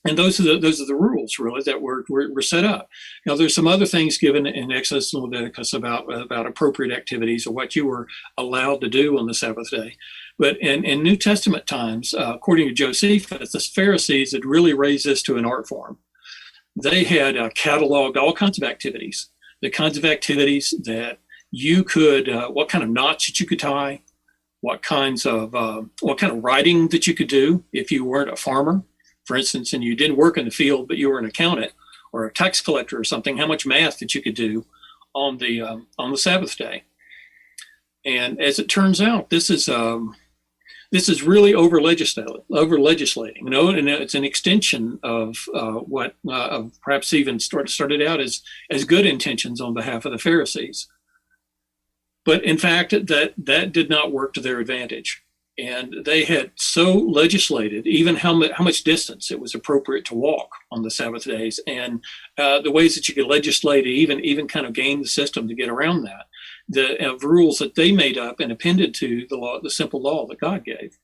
And those are the rules really that were set up. Now there's some other things given in Exodus and Leviticus about appropriate activities or what you were allowed to do on the Sabbath day. But in New Testament times, according to Josephus, the Pharisees had really raised this to an art form. They had cataloged all kinds of activities, the kinds of activities that you could, what kind of knots that you could tie, what kind of writing that you could do if you weren't a farmer, for instance, and you didn't work in the field, but you were an accountant or a tax collector or something, how much math that you could do on the Sabbath day. And as it turns out, this is really over legislating. And it's an extension of what perhaps even started out as good intentions on behalf of the Pharisees. But in fact, that did not work to their advantage. And they had so legislated even how much distance it was appropriate to walk on the Sabbath days, and the ways that you could legislate, even kind of game the system to get around that. The rules that they made up and appended to the law, the simple law that God gave.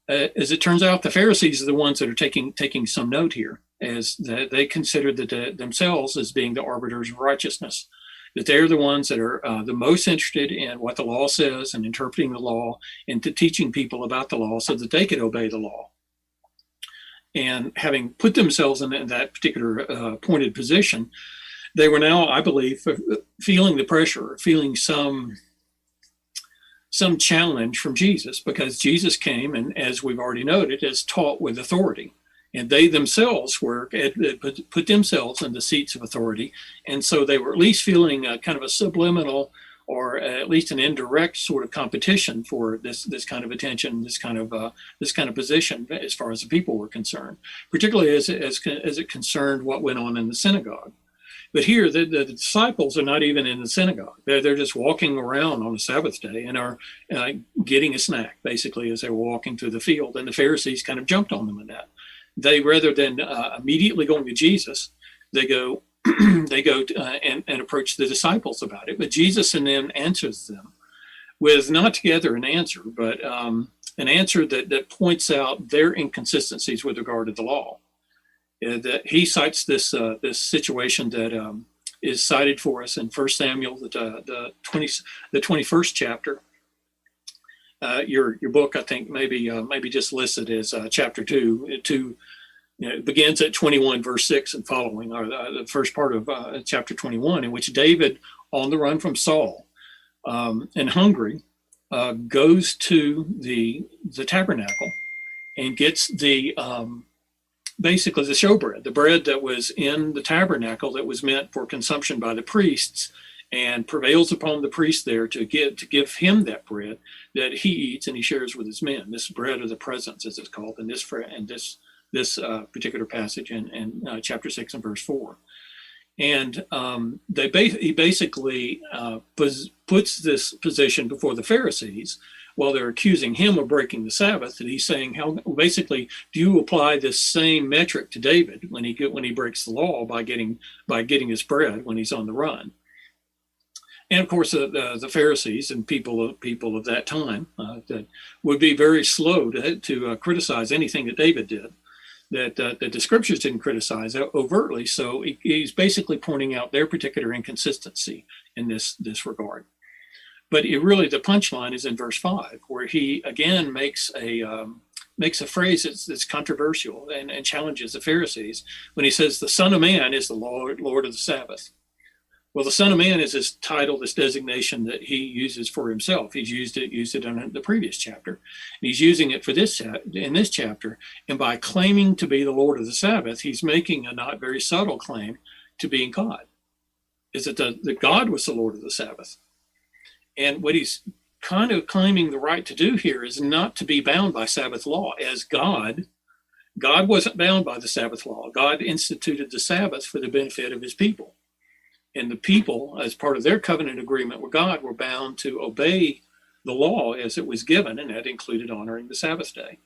As it turns out, the Pharisees are the ones that are taking some note here, as they considered themselves as being the arbiters of righteousness. That they're the ones that are the most interested in what the law says and interpreting the law and to teaching people about the law so that they could obey the law. And having put themselves in that particular pointed position, they were now, I believe, feeling the pressure, feeling some challenge from Jesus, because Jesus came and, as we've already noted, has taught with authority. And they themselves put themselves in the seats of authority. And so they were at least feeling kind of a subliminal or at least an indirect sort of competition for this kind of attention, this kind of position as far as the people were concerned, particularly as it concerned what went on in the synagogue. But here, the disciples are not even in the synagogue. They're just walking around on a Sabbath day and are getting a snack, basically, as they were walking through the field. And the Pharisees kind of jumped on them in that. They, rather than immediately going to Jesus, they go and approach the disciples about it. But Jesus and them answers them with not together an answer, but an answer that points out their inconsistencies with regard to the law. That he cites this situation that is cited for us in 1 Samuel, the 21st chapter. Your book, I think, maybe just listed as chapter 2. It begins at 21 verse 6 and following, or the first part of chapter 21, in which David, on the run from Saul and hungry, goes to the tabernacle and gets basically the showbread, the bread that was in the tabernacle that was meant for consumption by the priests, and prevails upon the priest there to give him that bread that he eats and he shares with his men. This bread of the presence, as it's called in this particular passage in chapter 6 and verse 4. And he basically puts this position before the Pharisees while they're accusing him of breaking the Sabbath. And he's saying, how basically do you apply this same metric to David when he breaks the law by getting his bread when he's on the run? And of course, the Pharisees and people of that time that would be very slow to criticize anything that David did, that the scriptures didn't criticize overtly. So he's basically pointing out their particular inconsistency in this regard. But the punchline is in verse 5, where he again makes a phrase that's controversial and challenges the Pharisees when he says, "The Son of Man is the Lord of the Sabbath." Well, the Son of Man is his title, this designation that he uses for himself. He's used it in the previous chapter. And he's using it for in this chapter. And by claiming to be the Lord of the Sabbath, he's making a not very subtle claim to being God. Is that that God was the Lord of the Sabbath. And what he's kind of claiming the right to do here is not to be bound by Sabbath law. As God wasn't bound by the Sabbath law. God instituted the Sabbath for the benefit of his people. And the people, as part of their covenant agreement with God, were bound to obey the law as it was given, and that included honoring the Sabbath day.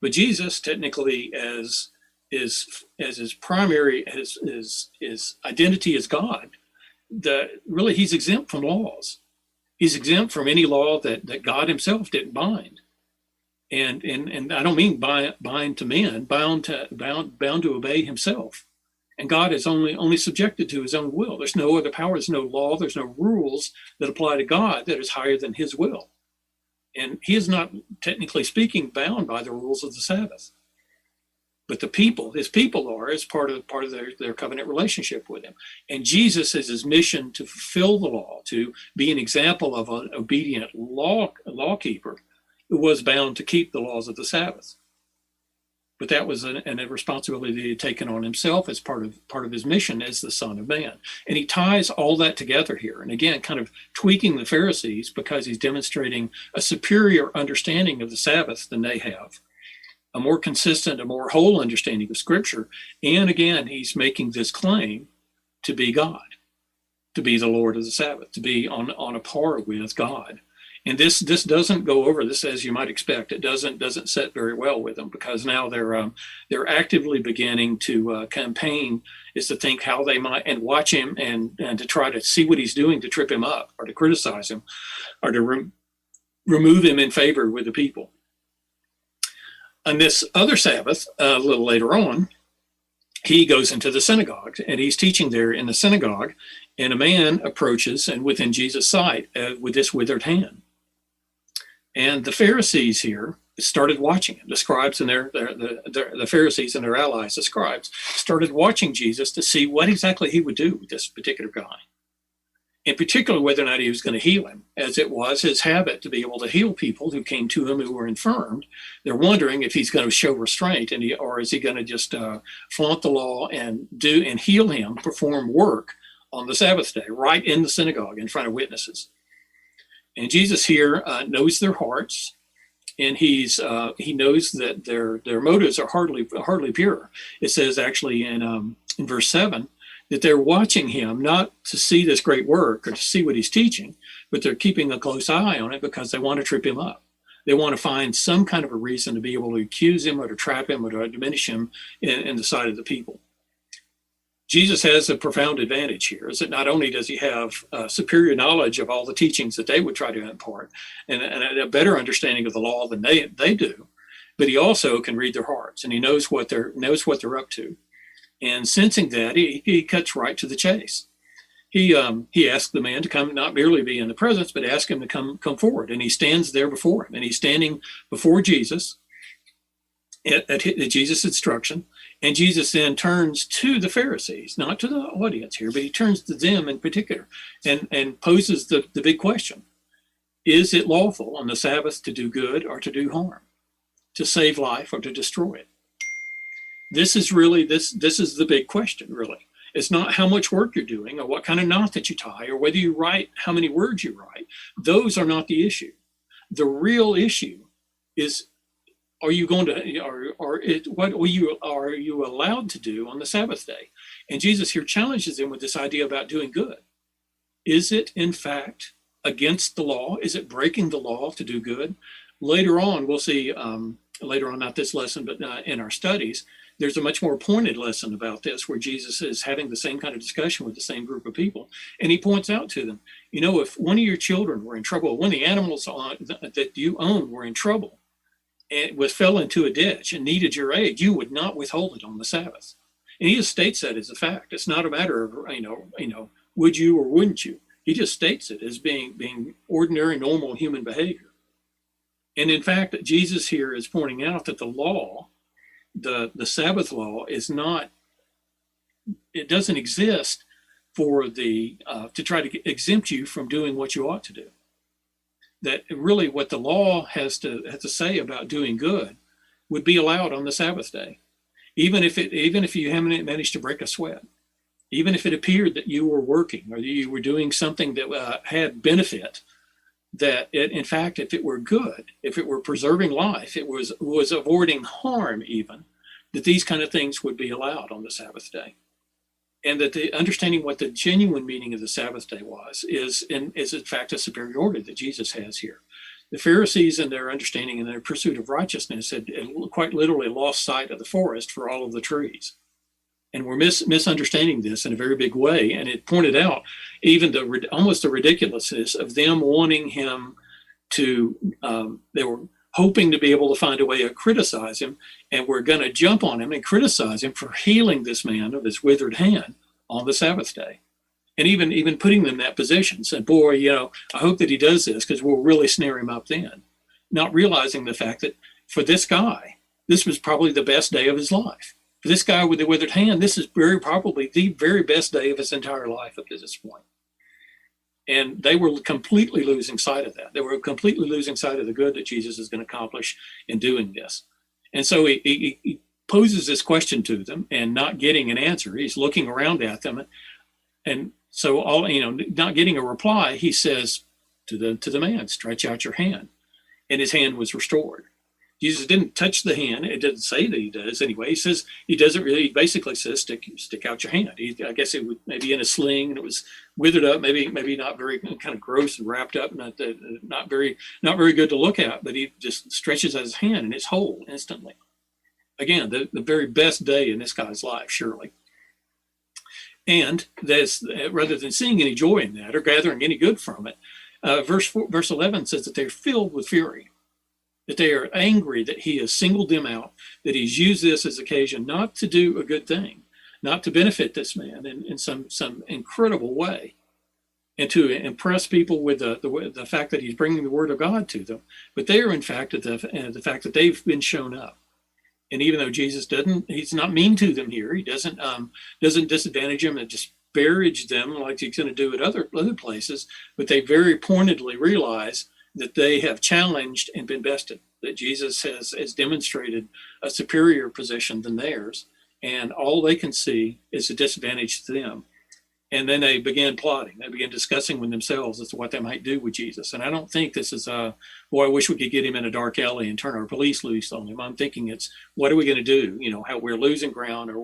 But Jesus, technically, as his primary, his identity as God, really he's exempt from laws. He's exempt from any law that God himself didn't bind. And I don't mean bind to men, bound to obey himself. And God is only subjected to his own will. There's no other power, there's no law, there's no rules that apply to God that is higher than his will. And he is not, technically speaking, bound by the rules of the Sabbath. But the people, his people are, as part of their covenant relationship with him. And Jesus is his mission to fulfill the law, to be an example of an obedient lawkeeper who was bound to keep the laws of the Sabbath. But that was a responsibility that he had taken on himself as part of his mission as the Son of Man. And he ties all that together here. And again, kind of tweaking the Pharisees because he's demonstrating a superior understanding of the Sabbath than they have, a more consistent, a more whole understanding of Scripture. And again, he's making this claim to be God, to be the Lord of the Sabbath, to be on a par with God. And this doesn't go over this as you might expect. It doesn't set very well with them, because now they're actively beginning to campaign is to think how they might and watch him and to try to see what he's doing to trip him up or to criticize him or to remove him in favor with the people. On this other Sabbath, a little later on, he goes into the synagogue and he's teaching there in the synagogue, and a man approaches and within Jesus' sight with this withered hand. And the Pharisees here started watching him. The scribes and the Pharisees and their allies, the scribes, started watching Jesus to see what exactly he would do with this particular guy. In particular, whether or not he was going to heal him, as it was his habit to be able to heal people who came to him who were infirmed. They're wondering if he's going to show restraint, or is he going to just flaunt the law and heal him, perform work on the Sabbath day, right in the synagogue in front of witnesses. And Jesus here knows their hearts, and he knows that their motives are hardly pure. It says actually in verse 7 that they're watching him not to see this great work or to see what he's teaching, but they're keeping a close eye on it because they want to trip him up. They want to find some kind of a reason to be able to accuse him or to trap him or to diminish him in the sight of the people. Jesus has a profound advantage here, is that not only does he have superior knowledge of all the teachings that they would try to impart and a better understanding of the law than they do, but he also can read their hearts, and he knows what they're up to. And sensing that, he cuts right to the chase. He asks the man to come, not merely be in the presence, but ask him to come forward. And he stands there before him, and he's standing before Jesus at Jesus' instruction. And Jesus then turns to the Pharisees, not to the audience here, but he turns to them in particular and poses the big question. Is it lawful on the Sabbath to do good or to do harm, to save life or to destroy it? This is really, this is the big question, really. It's not how much work you're doing or what kind of knot that you tie or whether you write, how many words you write. Those are not the issue. The real issue is, are you going to, what are you allowed to do on the Sabbath day? And Jesus here challenges them with this idea about doing good. Is it, in fact, against the law? Is it breaking the law to do good? Later on, we'll see, not this lesson, but in our studies, there's a much more pointed lesson about this where Jesus is having the same kind of discussion with the same group of people. And he points out to them, if one of your children were in trouble, one of the animals that you own were in trouble, and fell into a ditch and needed your aid, you would not withhold it on the Sabbath. And he just states that as a fact. It's not a matter of, would you or wouldn't you? He just states it as being ordinary, normal human behavior. And in fact, Jesus here is pointing out that the law, the Sabbath law, is not, it doesn't exist for to try to exempt you from doing what you ought to do. That really what the law has to say about doing good would be allowed on the Sabbath day, even if you haven't managed to break a sweat, even if it appeared that you were working or you were doing something that had benefit. That in fact, if it were good, if it were preserving life, it was avoiding harm, even that these kind of things would be allowed on the Sabbath day. And that the understanding what the genuine meaning of the Sabbath day is in fact a superiority that Jesus has here. The Pharisees, in their understanding and their pursuit of righteousness, had quite literally lost sight of the forest for all of the trees. And we're misunderstanding this in a very big way. And it pointed out even almost the ridiculousness of them wanting him to, they were hoping to be able to find a way to criticize him. And we're going to jump on him and criticize him for healing this man of his withered hand on the Sabbath day. And even putting them in that position, said, boy, I hope that he does this because we'll really snare him up then. Not realizing the fact that for this guy, this was probably the best day of his life. For this guy with the withered hand, this is very probably the very best day of his entire life up to this point. And they were completely losing sight of that. They were completely losing sight of the good that Jesus is going to accomplish in doing this. And so he poses this question to them and not getting an answer. He's looking around at them. And so not getting a reply, he says to the man, stretch out your hand. And his hand was restored. Jesus didn't touch the hand. It doesn't say that he does anyway. He says he doesn't really. He basically says stick out your hand. I guess it was maybe in a sling and it was withered up, maybe not very kind of gross and wrapped up, not very good to look at. But he just stretches out his hand and it's whole instantly. Again, the very best day in this guy's life, surely. And that's rather than seeing any joy in that or gathering any good from it, verse 11 says that they're filled with fury. That they are angry that he has singled them out, that he's used this as occasion not to do a good thing, not to benefit this man in some incredible way, and to impress people with the fact that he's bringing the word of God to them. But they are, in fact, at the fact that they've been shown up. And even though Jesus he's not mean to them here. He doesn't disadvantage them and disparage them like he's going to do at other places. But they very pointedly realize that they have challenged and been bested, that Jesus has demonstrated a superior position than theirs, and all they can see is a disadvantage to them. And then they began plotting. They began discussing with themselves as to what they might do with Jesus. And I don't think this is, boy, I wish we could get him in a dark alley and turn our police loose on him. I'm thinking it's, what are we going to do? How we're losing ground, or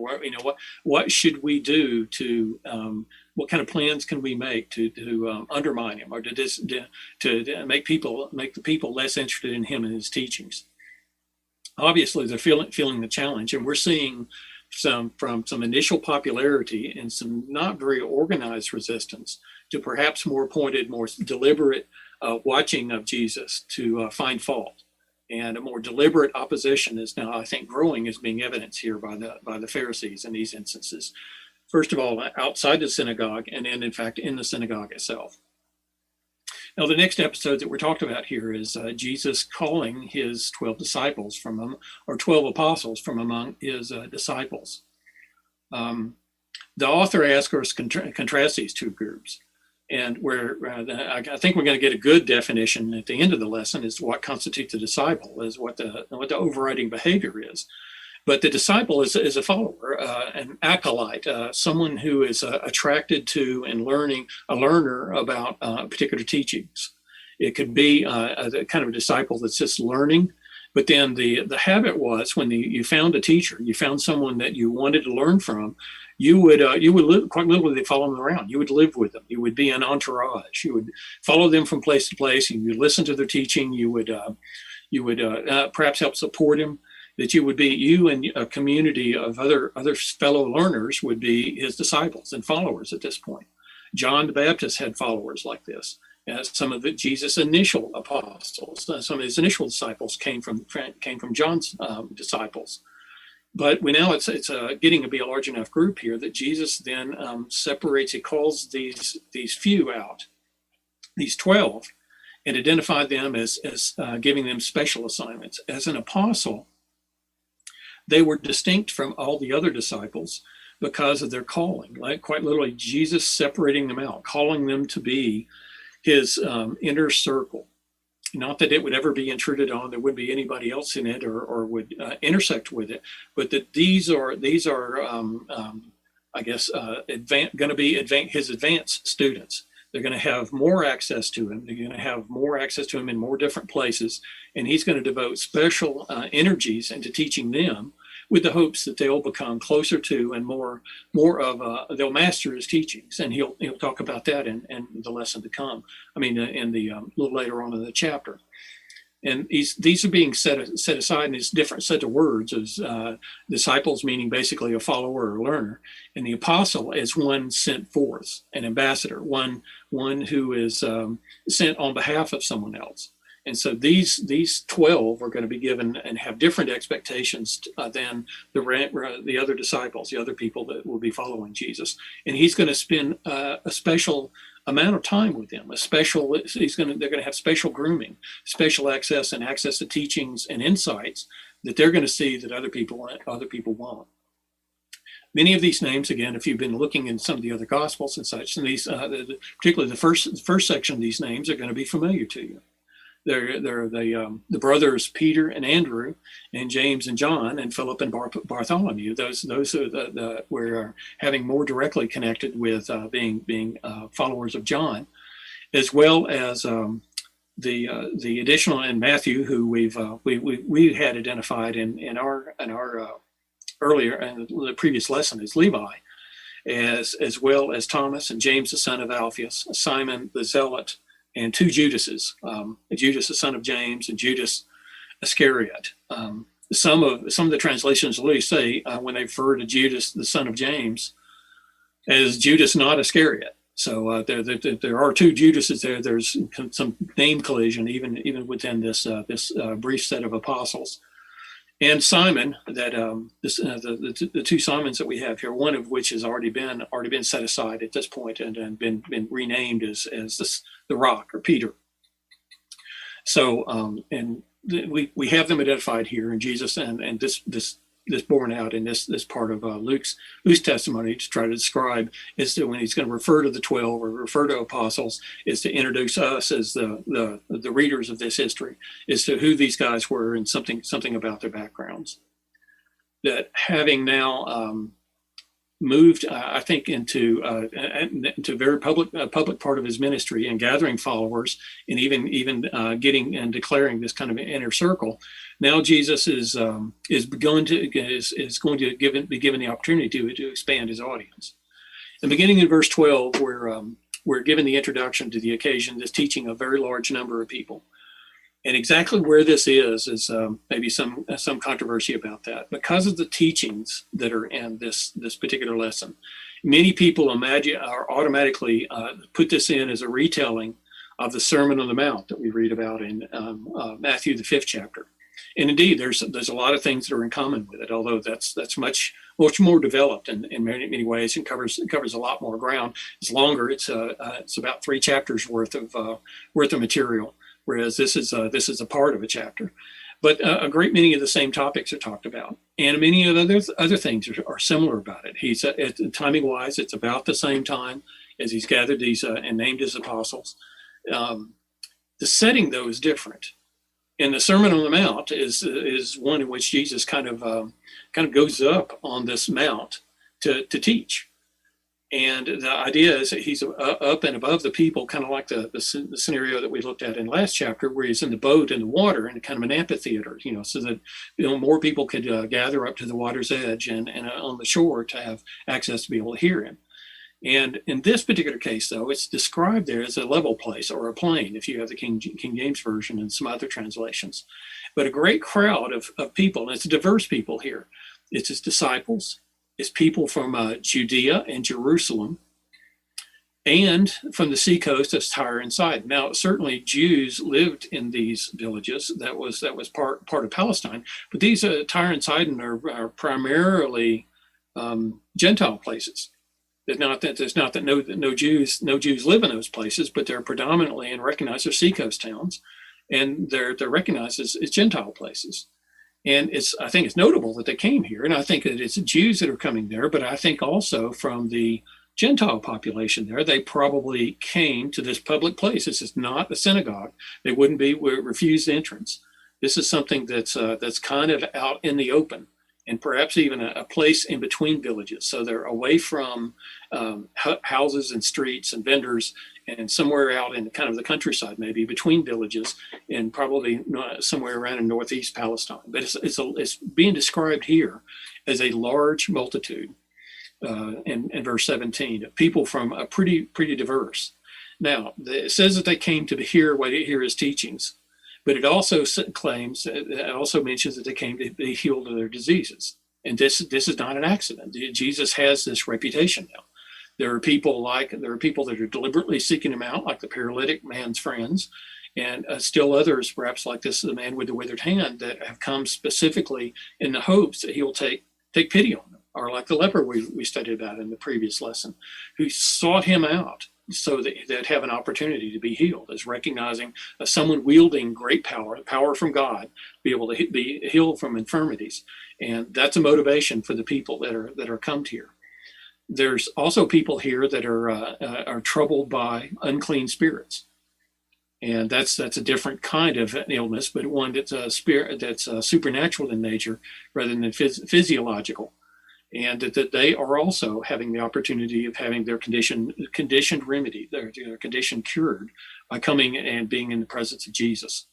what should we do to, what kind of plans can we make to undermine him, or to make the people less interested in him and his teachings? Obviously, they're feeling the challenge, and we're seeing from some initial popularity and some not very organized resistance to perhaps more pointed, more deliberate watching of Jesus to find fault. And a more deliberate opposition is now, I think, growing as being evidenced here by the Pharisees in these instances. First of all, outside the synagogue, and then, in fact, in the synagogue itself. Now, the next episode that we're talking about here is Jesus calling his 12 disciples or 12 apostles from among his disciples. The author asks us to contrast these two groups. And I think we're going to get a good definition at the end of the lesson as to what constitutes a disciple, is what the overriding behavior is. But the disciple is a follower, an acolyte, someone who is attracted to and a learner about particular teachings. It could be a kind of a disciple that's just learning. But then the habit was, when you found a teacher, you found someone that you wanted to learn from, you would live, quite literally follow them around. You would live with them. You would be an entourage. You would follow them from place to place. You would listen to their teaching. You would perhaps help support him. That you and a community of other fellow learners would be his disciples and followers at this point. John the Baptist had followers like this. Some of Jesus' initial apostles, some of his initial disciples came from John's disciples. But now it's getting to be a large enough group here that Jesus then separates. He calls these few out, these 12, and identified them as giving them special assignments. As an apostle, they were distinct from all the other disciples because of their calling. Like, quite literally, Jesus separating them out, calling them to be his inner circle. Not that it would ever be intruded on, there wouldn't be anybody else in it or would intersect with it, but that these are I guess, going to be his advanced students. They're going to have more access to him. They're going to have more access to him in more different places. And he's going to devote special energies into teaching them, with the hopes that they'll become closer to and more of they'll master his teachings. And he'll talk about that in the lesson to come. I mean, in the little later on in the chapter. And these are being set aside in this different set of words as disciples, meaning basically a follower or learner, and the apostle as one sent forth, an ambassador, one who is sent on behalf of someone else. And so these 12 are going to be given and have different expectations than the other disciples, the other people that will be following Jesus. And he's going to spend a special amount of time with them. They're going to have special grooming, special access to teachings and insights that they're going to see that other people won't. Many of these names, again, if you've been looking in some of the other Gospels and such, and these, particularly the first section of these names, are going to be familiar to you. They're the brothers Peter and Andrew, and James and John, and Philip and Bartholomew. Those are we're having more directly connected with being followers of John, as well as the additional, and Matthew, who we had identified in our earlier in the previous lesson as Levi, as well as Thomas and James the son of Alphaeus, Simon the Zealot, and two Judases, Judas the son of James and Judas Iscariot. Some of the translations literally say when they refer to Judas the son of James as Judas not Iscariot. So there are two Judases there. There's some name collision even within this brief set of apostles. And Simon, that the two Simons that we have here, one of which has already been set aside at this point and been renamed as the Rock, or Peter. So and we have them identified here in Jesus, and this borne out in this part of Luke's testimony to try to describe is that when he's going to refer to the 12 or refer to apostles, is to introduce us as the readers of this history as to who these guys were and something about their backgrounds. That having now moved, I think, into a very public part of his ministry and gathering followers, and even getting and declaring this kind of inner circle. Now Jesus is going to be given the opportunity to expand his audience. And beginning in verse 12, we're given the introduction to the occasion, this teaching a very large number of people. And exactly where this is maybe some controversy about that. Because of the teachings that are in this particular lesson, many people automatically put this in as a retelling of the Sermon on the Mount that we read about in Matthew, the 5th chapter. And indeed, there's a lot of things that are in common with it, although that's much more developed in many ways and covers a lot more ground. It's longer. It's about 3 chapters worth of material. Whereas this is a part of a chapter, but a great many of the same topics are talked about, and many of other things are similar about it. He's timing wise, it's about the same time as he's gathered these and named his apostles. The setting though is different, and the Sermon on the Mount is one in which Jesus kind of goes up on this mount to teach. And the idea is that he's up and above the people, kind of like the scenario that we looked at in last chapter, where he's in the boat in the water in kind of an amphitheater, so that more people could gather up to the water's edge and on the shore to have access to be able to hear him. And in this particular case, though, it's described there as a level place or a plain, if you have the King James Version and some other translations. But a great crowd of people, and it's diverse people here. It's his disciples. It's people from Judea and Jerusalem, and from the seacoast of Tyre and Sidon. Now, certainly Jews lived in these villages. That was part of Palestine. But these Tyre and Sidon are primarily Gentile places. It's not that no Jews live in those places, but they're predominantly and recognized as seacoast towns, and they're recognized as Gentile places. And I think it's notable that they came here, and I think that it's Jews that are coming there, but I think also from the Gentile population there, they probably came to this public place. This is not a synagogue. They wouldn't be refused entrance. This is something that's kind of out in the open, and perhaps even a place in between villages. So they're away from houses and streets and vendors, and somewhere out in kind of the countryside, maybe between villages, and probably somewhere around in northeast Palestine. But it's being described here as a large multitude in verse 17 of people from a pretty diverse. Now, it says that they came to hear his teachings, but it also mentions that they came to be healed of their diseases. And this is not an accident. Jesus has this reputation now. There are people that are deliberately seeking him out, like the paralytic man's friends, and still others, perhaps like this, the man with the withered hand, that have come specifically in the hopes that he will take pity on them, or like the leper we studied about in the previous lesson, who sought him out so that they'd have an opportunity to be healed, as recognizing someone wielding great power from God, be able to be healed from infirmities. And that's a motivation for the people that are come here. There's also people here that are troubled by unclean spirits. And that's a different kind of illness, but one that's a spirit that's supernatural in nature rather than physiological. And that they are also having the opportunity of having their conditioned remedy, their condition cured by coming and being in the presence of Jesus.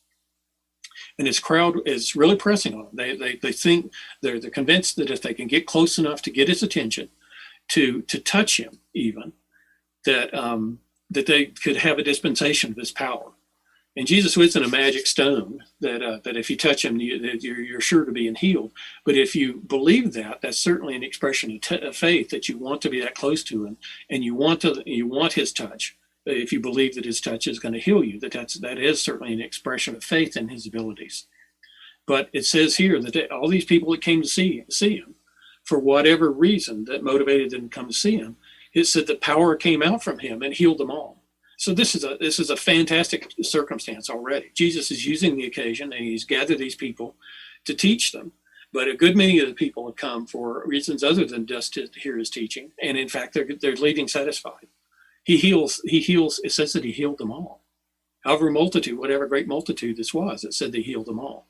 And this crowd is really pressing on them. They think they're convinced that if they can get close enough to get his attention, to touch him, even that they could have a dispensation of his power. And Jesus isn't a magic stone that if you touch him, you're sure to be healed. But if you believe that, that's certainly an expression of faith, that you want to be that close to him, and you want his touch. If you believe that his touch is going to heal you, that is certainly an expression of faith in his abilities. But it says here that all these people that came to see him, for whatever reason that motivated them to come to see him, it said the power came out from him and healed them all. So this is a fantastic circumstance already. Jesus is using the occasion, and he's gathered these people to teach them. But a good many of the people have come for reasons other than just to hear his teaching. And in fact, they're leaving satisfied. He heals. It says that he healed them all. However whatever great multitude this was, it said they healed them all.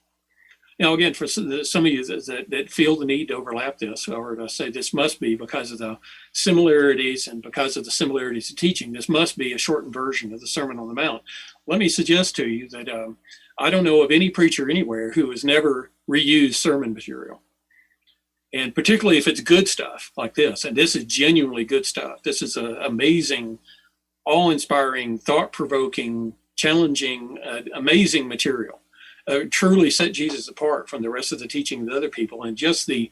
Now, again, for some of you that feel the need to overlap this, or to say this must be because of the similarities and because of the similarities of teaching, this must be a shortened version of the Sermon on the Mount. Let me suggest to you that I don't know of any preacher anywhere who has never reused sermon material. And particularly if it's good stuff like this, and this is genuinely good stuff. This is amazing, awe-inspiring, thought-provoking, challenging, amazing material. Truly set Jesus apart from the rest of the teaching of the other people, and just the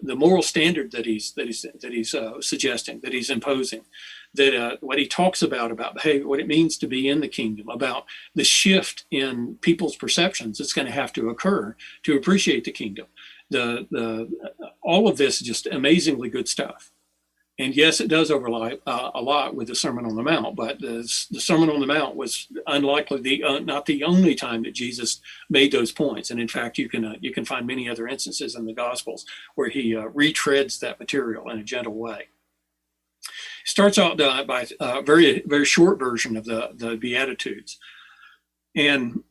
moral standard that he's suggesting, that he's imposing, that what he talks about behavior, what it means to be in the kingdom, about the shift in people's perceptions that's going to have to occur to appreciate the kingdom. All of this is just amazingly good stuff. And yes, it does overlap a lot with the Sermon on the Mount, but the Sermon on the Mount was unlikely not the only time that Jesus made those points. And in fact, you can find many other instances in the Gospels where he retreads that material in a gentle way. Starts out by a very, very short version of the Beatitudes. And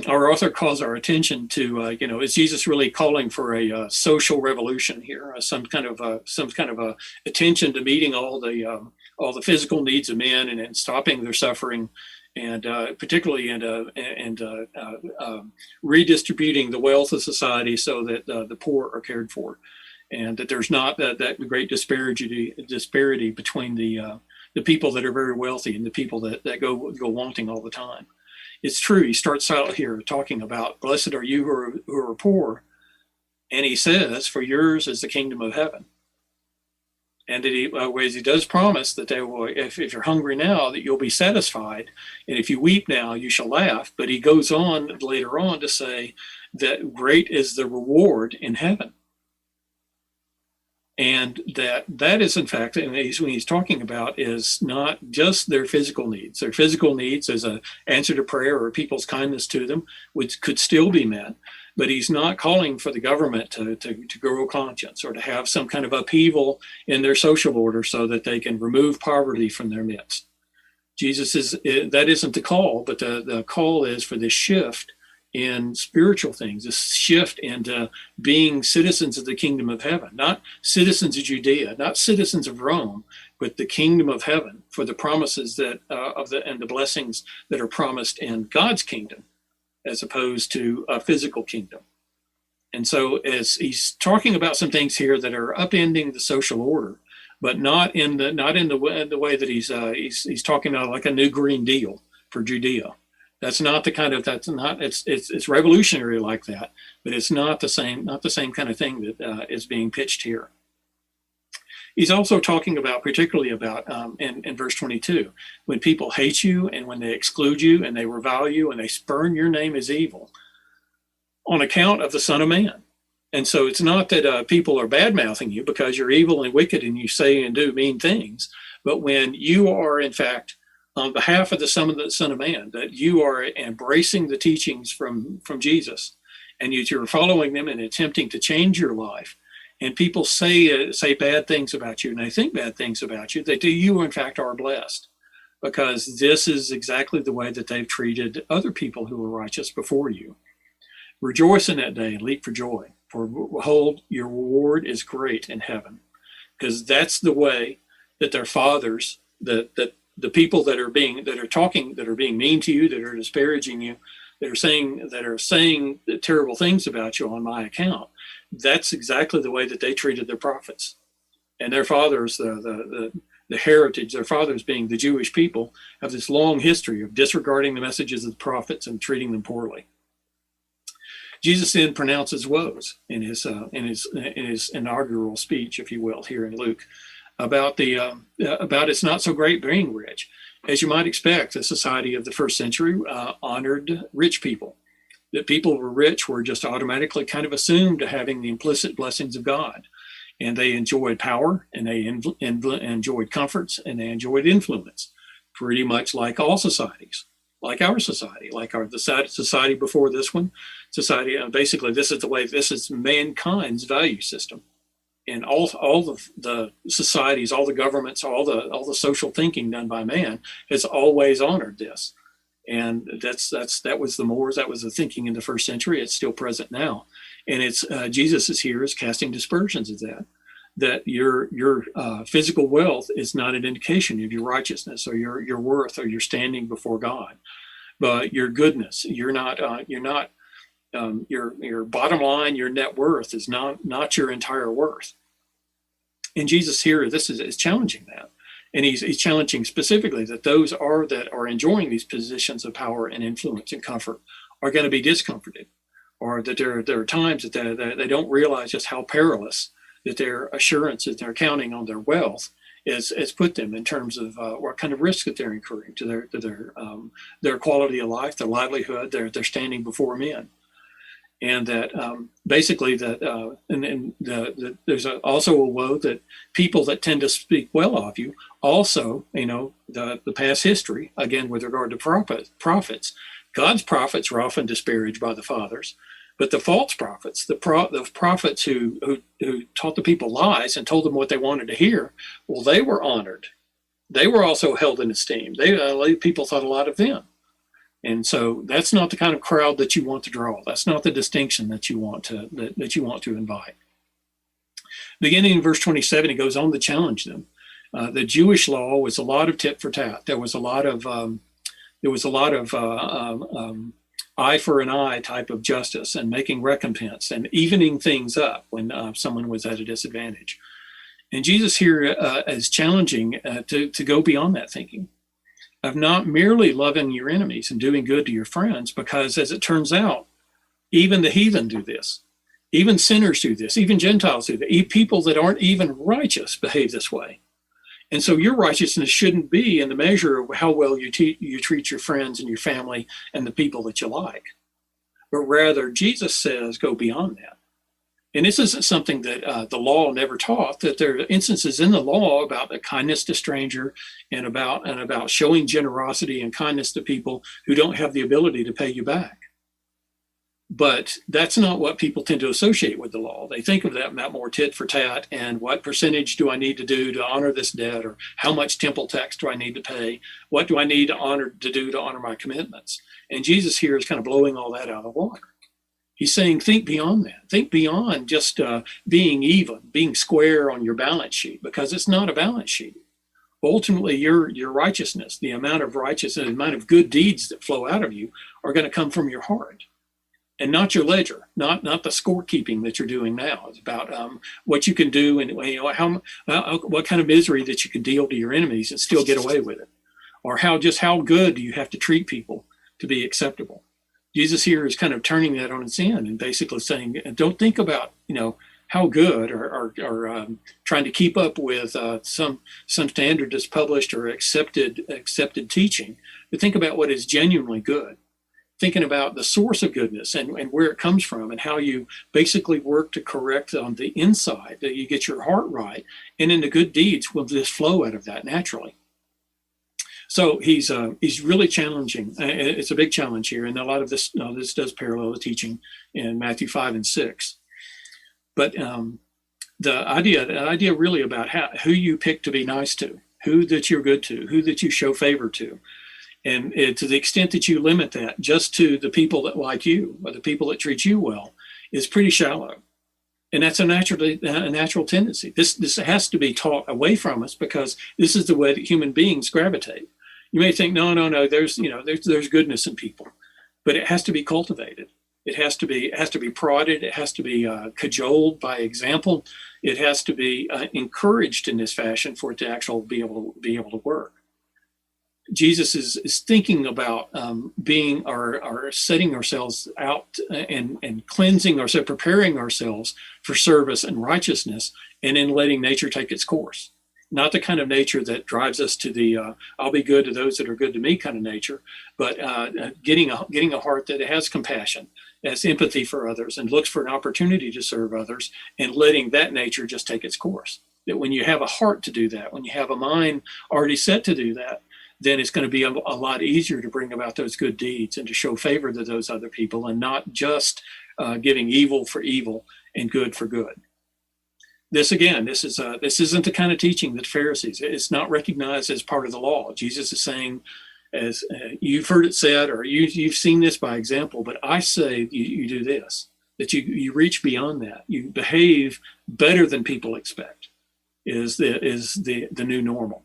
our author calls our attention to, is Jesus really calling for a social revolution here, some kind of a attention to meeting all the physical needs of men and stopping their suffering, and particularly redistributing the wealth of society so that the poor are cared for, and that there's not that great disparity between the people that are very wealthy and the people that go wanting all the time. It's true. He starts out here talking about, blessed are you who are poor. And he says, for yours is the kingdom of heaven. And that he does promise that they will, if you're hungry now, that you'll be satisfied. And if you weep now, you shall laugh. But he goes on later on to say that great is the reward in heaven. And that is, in fact, and when he's talking about, is not just their physical needs. Their physical needs as an answer to prayer or people's kindness to them, which could still be met. But he's not calling for the government to grow a conscience or to have some kind of upheaval in their social order so that they can remove poverty from their midst. That isn't the call, but the call is for this shift in spiritual things, this shift into being citizens of the kingdom of heaven, not citizens of Judea, not citizens of Rome, but the kingdom of heaven, for the promises and the blessings that are promised in God's kingdom, as opposed to a physical kingdom. And so, as he's talking about some things here that are upending the social order, but not in the way that he's talking about like a new Green Deal for Judea. It's revolutionary like that, but it's not the same kind of thing that is being pitched here. He's also talking about, particularly about in verse 22, when people hate you and when they exclude you and they revile you and they spurn your name as evil on account of the Son of Man. And so it's not that people are bad mouthing you because you're evil and wicked and you say and do mean things, but when you are, in fact, on behalf of the Son of Man, that you are embracing the teachings from Jesus, and you're following them and attempting to change your life, and people say bad things about you, and they think bad things about you, that you, in fact, are blessed, because this is exactly the way that they've treated other people who were righteous before you. Rejoice in that day and leap for joy, for behold, your reward is great in heaven, because that's the way that their fathers, that the people that are being mean to you, that are disparaging you, that are saying terrible things about you on my account, that's exactly the way that they treated their prophets. And their fathers, the heritage, their fathers being the Jewish people, have this long history of disregarding the messages of the prophets and treating them poorly. Jesus then pronounces woes in his inaugural speech, if you will, here in Luke, about it's not so great being rich. As you might expect, the society of the first century honored rich people. That people who were rich were just automatically kind of assumed to having the implicit blessings of God. And they enjoyed power, and they enjoyed comforts, and they enjoyed influence, pretty much like all societies, like our society, like the society before this one. Basically, this is mankind's value system. And all the societies, all the governments, all the social thinking done by man has always honored this. And that was the mores, that was the thinking in the first century. It's still present now. And it's Jesus is here is casting dispersions of that your physical wealth is not an indication of your righteousness or your worth or your standing before God, but your goodness. Your bottom line, your net worth is not your entire worth. And Jesus here, is challenging that. And he's challenging specifically that those that are enjoying these positions of power and influence and comfort are going to be discomforted, or that there are times that they don't realize just how perilous that their assurance that they're counting on their wealth is put them in terms of what kind of risk that they're incurring to their quality of life, their livelihood, their standing before men. And that basically there's also a woe that people that tend to speak well of you also, the past history, again, with regard to prophets, God's prophets were often disparaged by the fathers, but the false prophets, the prophets who taught the people lies and told them what they wanted to hear, well, they were honored. They were also held in esteem. People thought a lot of them. And so that's not the kind of crowd that you want to draw. That's not the distinction that you want to invite. Beginning in verse 27, he goes on to challenge them. The Jewish law was a lot of tit for tat. There was a lot of eye for an eye type of justice, and making recompense and evening things up when someone was at a disadvantage. And Jesus here is challenging to go beyond that thinking, of not merely loving your enemies and doing good to your friends, because as it turns out, even the heathen do this. Even sinners do this. Even Gentiles do this. People that aren't even righteous behave this way. And so your righteousness shouldn't be in the measure of how well you treat your friends and your family and the people that you like. But rather, Jesus says, go beyond that. And this isn't something that the law never taught, that there are instances in the law about the kindness to stranger and about showing generosity and kindness to people who don't have the ability to pay you back. But that's not what people tend to associate with the law. They think of that more tit for tat, and what percentage do I need to do to honor this debt, or how much temple tax do I need to pay? What do I need to do to honor my commitments? And Jesus here is kind of blowing all that out of the water. He's saying, think beyond that. Think beyond just being even, being square on your balance sheet, because it's not a balance sheet. Ultimately, your righteousness, the amount of righteousness, the amount of good deeds that flow out of you are going to come from your heart, and not your ledger, not the scorekeeping that you're doing now. It's about what you can do and what kind of misery that you can deal to your enemies and still get away with it, or how good do you have to treat people to be acceptable. Jesus here is kind of turning that on its end and basically saying, don't think about, how good, or trying to keep up with some standard that's published or accepted teaching, but think about what is genuinely good. Thinking about the source of goodness and where it comes from, and how you basically work to correct on the inside, that you get your heart right, and then the good deeds will just flow out of that naturally. So he's really challenging. It's a big challenge here, and a lot of this does parallel the teaching in Matthew 5 and 6. But the idea really about who you pick to be nice to, who that you're good to, who that you show favor to. And to the extent that you limit that just to the people that like you or the people that treat you well, is pretty shallow. And that's a natural tendency. This has to be taught away from us, because this is the way that human beings gravitate. You may think, no, there's goodness in people, but it has to be cultivated. It has to be prodded. It has to be cajoled by example. It has to be encouraged in this fashion for it to actually be able to work. Jesus is thinking about being our setting ourselves out and cleansing ourselves, preparing ourselves for service and righteousness, and then letting nature take its course. Not the kind of nature that drives us to the I'll be good to those that are good to me kind of nature, but getting a heart that has compassion, has empathy for others, and looks for an opportunity to serve others, and letting that nature just take its course. That when you have a heart to do that, when you have a mind already set to do that, then it's going to be a lot easier to bring about those good deeds and to show favor to those other people, and not just giving evil for evil and good for good. This isn't the kind of teaching that the Pharisees. It's not recognized as part of the law. Jesus is saying, as you've heard it said, or you've seen this by example, but I say you do this, that you reach beyond that. You behave better than people expect is the new normal.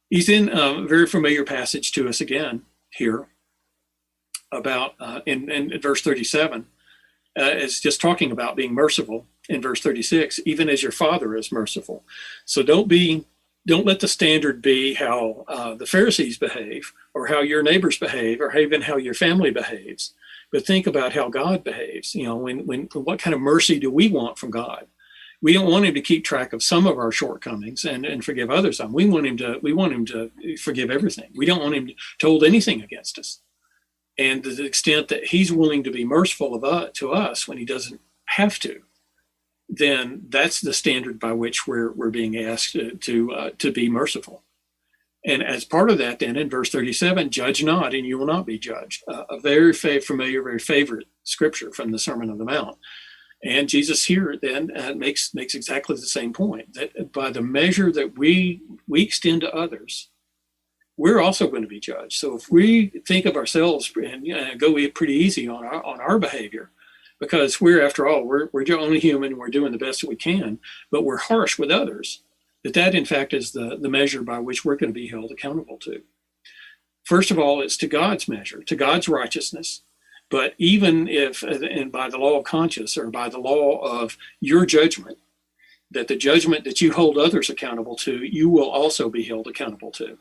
He's in a very familiar passage to us again here about in verse 37. It's just talking about being merciful. In verse 36, even as your Father is merciful. So don't let the standard be how the Pharisees behave, or how your neighbors behave, or even how your family behaves. But think about how God behaves. What kind of mercy do we want from God? We don't want him to keep track of some of our shortcomings and forgive others. We want him to forgive everything. We don't want him to hold anything against us. And to the extent that he's willing to be merciful to us when he doesn't have to, then that's the standard by which we're being asked to be merciful. And as part of that, then in verse 37, judge not, and you will not be judged. A very familiar, very favorite scripture from the Sermon on the Mount. And Jesus here then makes exactly the same point, that by the measure that we extend to others, we're also going to be judged. So if we think of ourselves and go pretty easy on our behavior, because after all, we're only human, and we're doing the best that we can, but we're harsh with others, that in fact is the measure by which we're going to be held accountable to. First of all, it's to God's measure, to God's righteousness. But even if, and by the law of conscience, or by the law of your judgment, that the judgment that you hold others accountable to, you will also be held accountable to.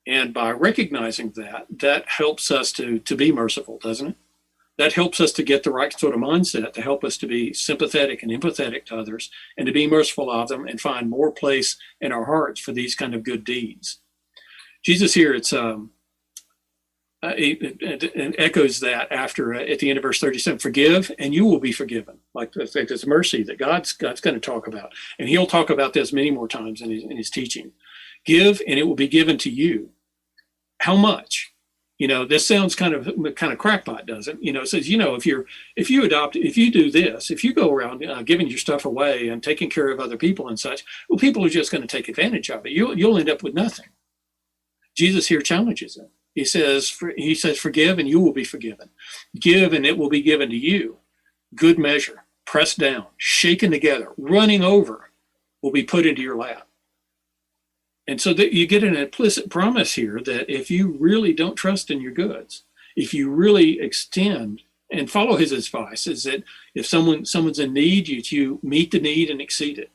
And by recognizing that helps us to be merciful, doesn't it? That helps us to get the right sort of mindset, to help us to be sympathetic and empathetic to others, and to be merciful of them, and find more place in our hearts for these kind of good deeds. Jesus here, it echoes that after at the end of verse 37, forgive and you will be forgiven. Like this mercy that God's going to talk about, and he'll talk about this many more times in his teaching. Give and it will be given to you. How much? This sounds kind of crackpot, doesn't it? It says, if you do this, if you go around giving your stuff away and taking care of other people and such, well, people are just going to take advantage of it. You'll end up with nothing. Jesus here challenges him. He says, forgive and you will be forgiven. Give and it will be given to you. Good measure, pressed down, shaken together, running over, will be put into your lap. And so that you get an implicit promise here that if you really don't trust in your goods, if you really extend and follow his advice, is that if someone's in need, you meet the need and exceed it.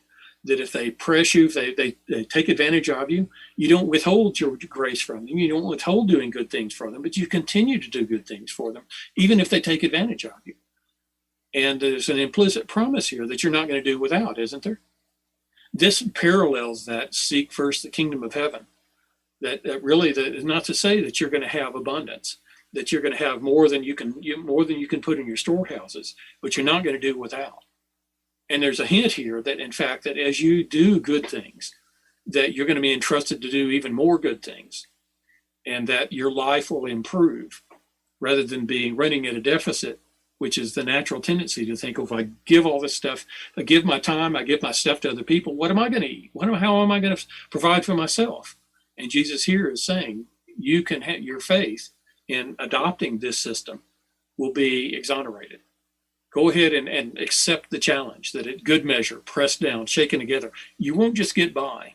That if they press you, if they take advantage of you, you don't withhold your grace from them. You don't withhold doing good things for them, but you continue to do good things for them, even if they take advantage of you. And there's an implicit promise here that you're not going to do without, isn't there? This parallels that seek first the kingdom of heaven. That really is not to say that you're going to have abundance, that you're going to have more than you can put in your storehouses, but you're not going to do without. And there's a hint here that, in fact, that as you do good things, that you're going to be entrusted to do even more good things, and that your life will improve rather than being running at a deficit, which is the natural tendency to think, oh, if I give all this stuff, I give my time, I give my stuff to other people, what am I going to eat? How am I going to provide for myself? And Jesus here is saying, you can have your faith in adopting this system will be exonerated. Go ahead and accept the challenge that at good measure, pressed down, shaken together, you won't just get by,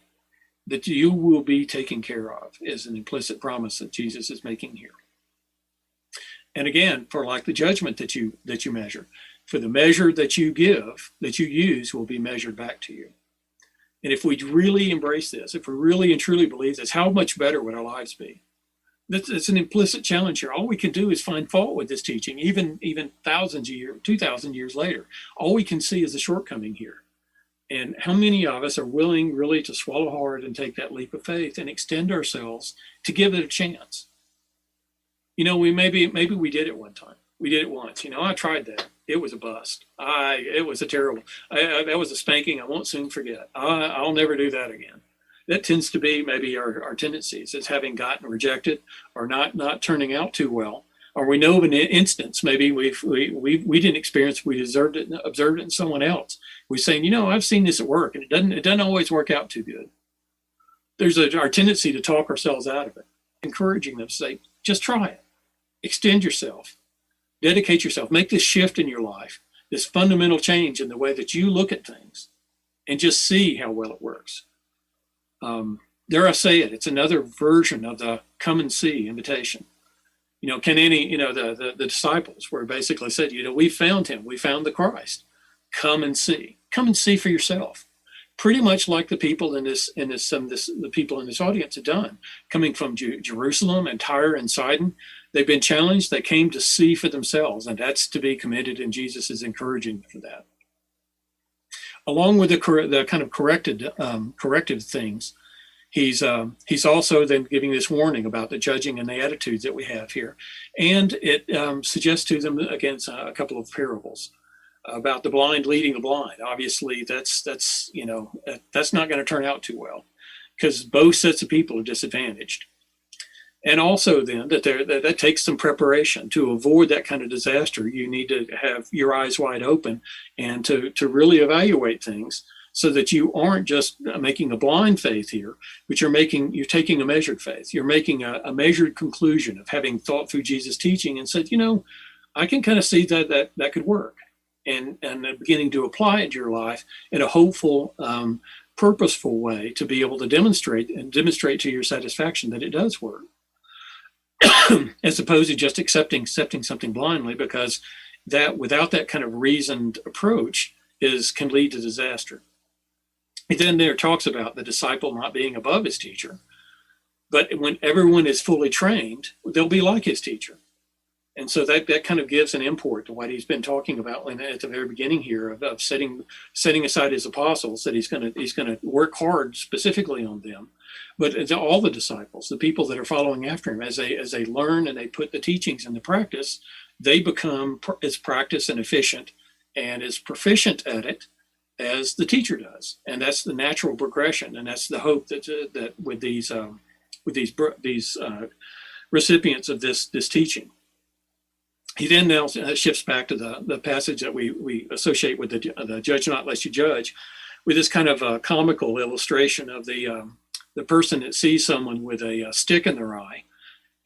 that you will be taken care of, is an implicit promise that Jesus is making here. And again, for like the judgment that you measure, for the measure that you give, that you use, will be measured back to you. And if we really embrace this, if we really and truly believe this, how much better would our lives be? It's an implicit challenge here. All we can do is find fault with this teaching, even thousands of years, 2,000 years later. All we can see is the shortcoming here. And how many of us are willing really to swallow hard and take that leap of faith and extend ourselves to give it a chance? You know, maybe we did it one time. We did it once. You know, I tried that. It was a bust. It was a terrible. That was a spanking I won't soon forget. I'll never do that again. That tends to be maybe our tendencies, as having gotten rejected or not turning out too well, or we know of an instance maybe we didn't experience, we observed it in someone else. We're saying, you know, I've seen this at work, and it doesn't always work out too good. There's our tendency to talk ourselves out of it, encouraging them to say, just try it, extend yourself, dedicate yourself, make this shift in your life, this fundamental change in the way that you look at things, and just see how well it works. Dare I say it, it's another version of the come and see invitation. You know, the disciples were basically said, you know, we found him, we found the Christ. Come and see for yourself. Pretty much like the people in the people in this audience had done, coming from Jerusalem and Tyre and Sidon. They've been challenged. They came to see for themselves, and that's to be commended. And Jesus is encouraging for that. Along with the kind of corrective things, he's also then giving this warning about the judging and the attitudes that we have here, and it suggests to them against a couple of parables about the blind leading the blind. Obviously, that's not going to turn out too well, because both sets of people are disadvantaged. And also then that takes some preparation. To avoid that kind of disaster, you need to have your eyes wide open and to really evaluate things, so that you aren't just making a blind faith here, but you're taking a measured faith. You're making a measured conclusion of having thought through Jesus' teaching and said, you know, I can kind of see that could work, and beginning to apply it to your life in a hopeful, purposeful way to be able to demonstrate to your satisfaction that it does work. As opposed to just accepting something blindly, because that without that kind of reasoned approach can lead to disaster. He then there talks about the disciple not being above his teacher, but when everyone is fully trained, they'll be like his teacher. And so that kind of gives an import to what he's been talking about at the very beginning here of setting aside his apostles, that he's going to work hard specifically on them. But all the disciples, the people that are following after him, as they learn and they put the teachings into practice, they become as practiced and efficient and as proficient at it as the teacher does. And that's the natural progression, and that's the hope that with these recipients of this teaching. He then now shifts back to the passage that we associate with the judge not lest you judge, with this kind of comical illustration of the person that sees someone with a stick in their eye,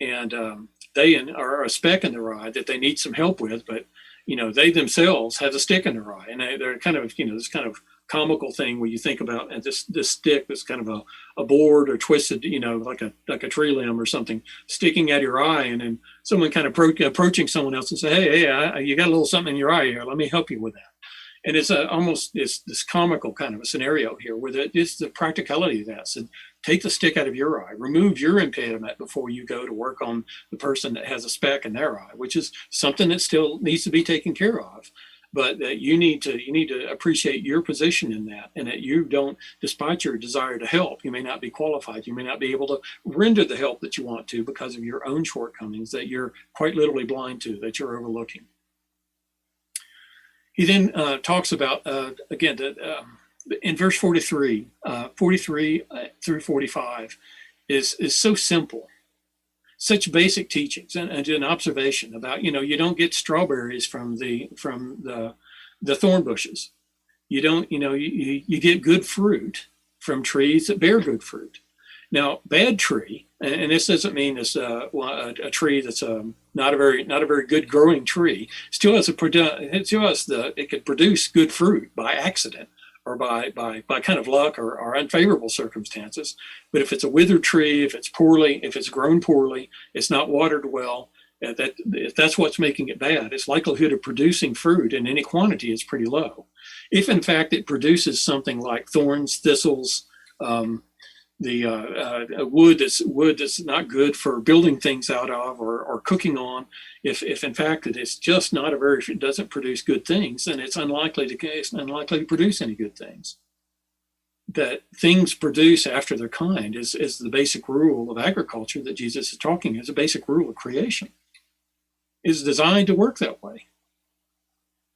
and they are a speck in their eye that they need some help with, but you know, they themselves have a stick in their eye, and they're kind of, you know, this kind of comical thing where you think about this stick that's kind of a board or twisted, you know, like a tree limb or something sticking out of your eye, and then someone kind of approaching someone else and say, hey, you got a little something in your eye here, let me help you with that. And it's almost this comical kind of a scenario here, where it's the practicality of that. So take the stick out of your eye, remove your impediment before you go to work on the person that has a speck in their eye, which is something that still needs to be taken care of. but that you need to appreciate your position in that, and that you don't, despite your desire to help, you may not be qualified, you may not be able to render the help that you want to because of your own shortcomings that you're quite literally blind to, that you're overlooking. He then talks about, again, that in verse 43 through 45 is so simple, such basic teachings, and an observation about, you don't get strawberries from the thorn bushes. You don't, you get good fruit from trees that bear good fruit. Now, bad tree, and this doesn't mean it's a tree that's not a very good growing tree. Still has it could produce good fruit by accident or by kind of luck or unfavorable circumstances. But if it's a withered tree, if it's grown poorly, it's not watered well, if that's what's making it bad, its likelihood of producing fruit in any quantity is pretty low. If in fact it produces something like thorns, thistles, wood that's not good for building things out of or cooking on, if in fact it's just not it doesn't produce good things, then it's unlikely to produce any good things. That things produce after their kind is the basic rule of agriculture that Jesus is talking as a basic rule of creation. Is designed to work that way.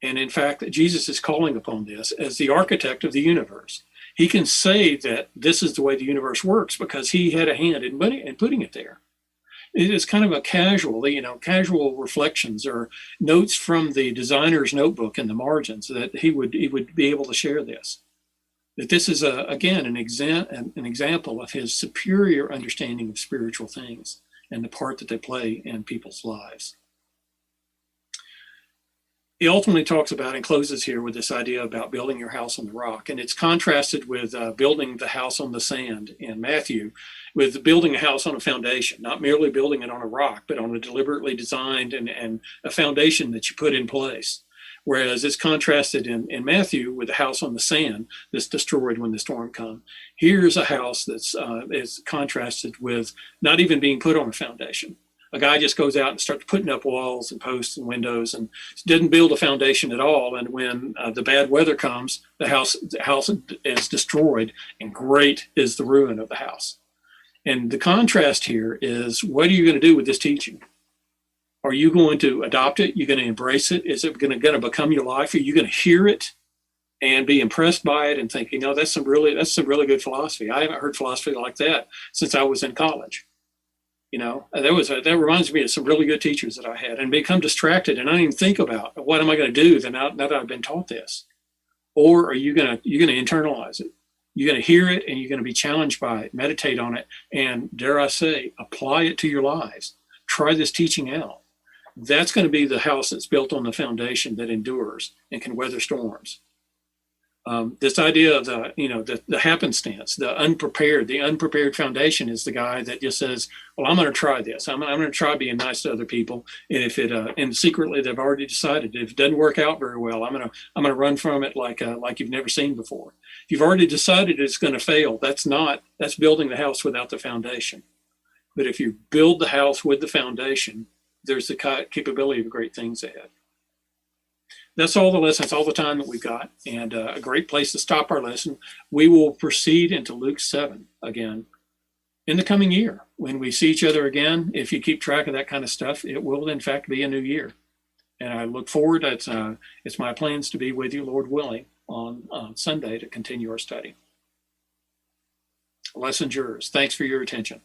And in fact, Jesus is calling upon this as the architect of the universe. He can say that this is the way the universe works because he had a hand in putting it there. It is kind of a casual reflections or notes from the designer's notebook in the margins that he would be able to share this. That this is again an example of his superior understanding of spiritual things and the part that they play in people's lives. He ultimately talks about and closes here with this idea about building your house on the rock. And it's contrasted with building the house on the sand in Matthew, with building a house on a foundation, not merely building it on a rock, but on a deliberately designed and a foundation that you put in place. Whereas it's contrasted in Matthew with a house on the sand that's destroyed when the storm comes. Here's a house that's is contrasted with not even being put on a foundation. A guy just goes out and starts putting up walls and posts and windows and didn't build a foundation at all. And when the bad weather comes, the house is destroyed, and great is the ruin of the house. And the contrast here is, what are you going to do with this teaching? Are you going to adopt it? You're going to embrace it? Is it going to become your life? Are you going to hear it and be impressed by it and think, that's some really good philosophy. I haven't heard philosophy like that since I was in college. That reminds me of some really good teachers that I had, and become distracted and I don't even think about what am I going to do now that I've been taught this. Or are you're going to internalize it? You're going to hear it and you're going to be challenged by it, meditate on it, and dare I say, apply it to your lives. Try this teaching out. That's going to be the house that's built on the foundation that endures and can weather storms. This idea of the happenstance, the unprepared foundation is the guy that just says, well, I'm going to try this. I'm going to try being nice to other people. And if it, and secretly they've already decided if it doesn't work out very well, I'm going to run from it like you've never seen before. If you've already decided it's going to fail, that's building the house without the foundation. But if you build the house with the foundation, there's the capability of great things ahead. That's all the lessons, all the time that we've got, and a great place to stop our lesson. We will proceed into Luke 7 again in the coming year. When we see each other again, if you keep track of that kind of stuff, it will in fact be a new year. And I look forward, it's my plans to be with you, Lord willing, on Sunday to continue our study. Lesson's yours. Thanks for your attention.